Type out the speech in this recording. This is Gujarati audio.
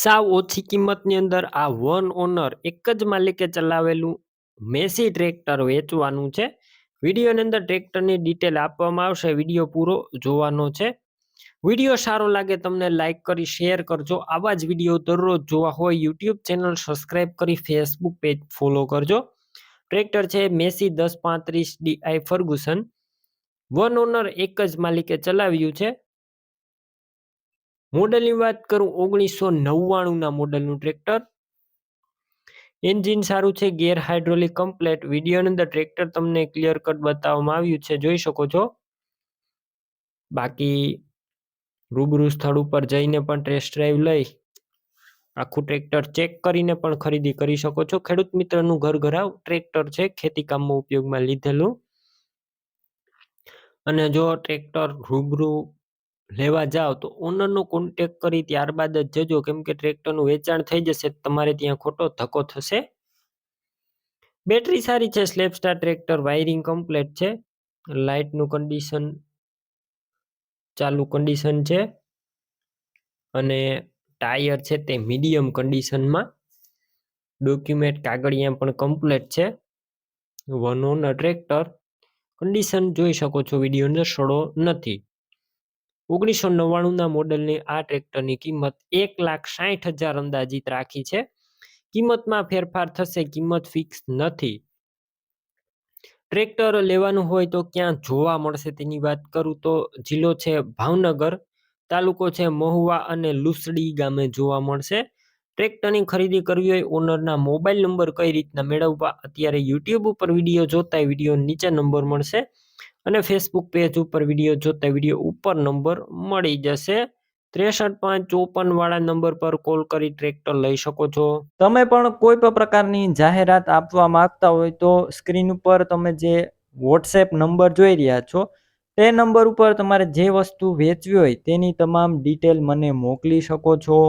સાવ ઓછી કિંમતની અંદર આ વન ઓનર એક જ માલિકે ચલાવેલું મેસી ટ્રેક્ટર વેચવાનું છે. વિડીયોની અંદર ટ્રેક્ટરની ડિટેલ આપવામાં આવશે. વિડીયો પૂરો જોવાનો છે. વિડીયો સારો લાગે તમને લાઈક કરી શેર કરજો. આવા જ વિડીયો દરરોજ જોવા હોય યુટ્યુબ ચેનલ સબસ્ક્રાઈબ કરી ફેસબુક પેજ ફોલો કરજો. ટ્રેક્ટર છે Massey 1035 DI Ferguson. One owner એક જ માલિકે ચલાવ્યું છે. મોડલની વાત કરું 1999ના મોડલનું ટ્રેક્ટર. એન્જિન સારું છે, ગેર હાઇડ્રોલિક કમ્પ્લેટ. વિડીયોની અંદર ટ્રેક્ટર તમને ક્લિયર કટ બતાવવામાં આવ્યું છે, જોઈ શકો છો. બાકી રૂબરૂ સ્થળ ઉપર જઈને પણ ટેસ્ટ ડ્રાઈવ લઈ આખું ટ્રેક્ટર ચેક કરીને પણ ખરીદી કરી શકો છો. ખેડૂત મિત્રનું ઘર ઘરાવ ટ્રેક્ટર છે, ખેતી કામમાં ઉપયોગમાં લીધેલું. અને જો ટ્રેક્ટર રૂબરૂ લેવા જાઓ તો ઓનરનો કોન્ટેક કરી ત્યારબાદ જ જજો, કેમ કે ટ્રેક્ટરનું વેચાણ થઈ જશે તમારે ત્યાં ખોટો ધક્કો થશે. બેટરી સારી છે, slap star tractor, wiring complete છે, લાઇટનું કન્ડિશન ચાલુ કન્ડિશન છે અને ટાયર છે તે મીડિયમ કન્ડિશનમાં. ડોક્યુમેન્ટ કાગળિયા પણ કમ્પ્લીટ છે. વન ઓનર ટ્રેક્ટર કન્ડિશન જોઈ શકો છો, વિડીયોને સડો નથી. 1999ના મોડલની આ ટ્રેક્ટરની કિંમત 1,60,000 અંદાજિત રાખી છે. કિંમતમાં ફેરફાર થશે, કિંમત ફિક્સ નથી. ટ્રેક્ટર લેવાનું હોય તો ક્યાં જોવા મળશે તેની વાત કરું તો જિલ્લો છે ભાવનગર, તાલુકો છે મહુવા અને લુસડી ગામે જોવા મળશે. ટ્રેક્ટરની ખરીદી કરવી હોય ઓનરના મોબાઈલ નંબર કઈ રીતના મેળવવા અત્યારે યુટ્યુબ ઉપર વિડીયો જોતા વિડીયો નીચે નંબર મળશે અને ફેસબુક પેજ ઉપર વિડીયો જોતા વિડીયો ઉપર નંબર મળી જશે. 63,554 વાળા નંબર પર કોલ કરી ટ્રેક્ટર લઈ શકો છો. તમે પણ કોઈ પણ પ્રકારની જાહેરાત આપવા માંગતા હોય તો સ્ક્રીન ઉપર તમે જે વોટ્સએપ નંબર જોઈ રહ્યા છો તે નંબર ઉપર તમારે જે વસ્તુ વેચવી હોય તેની તમામ ડિટેલ મને મોકલી શકો છો.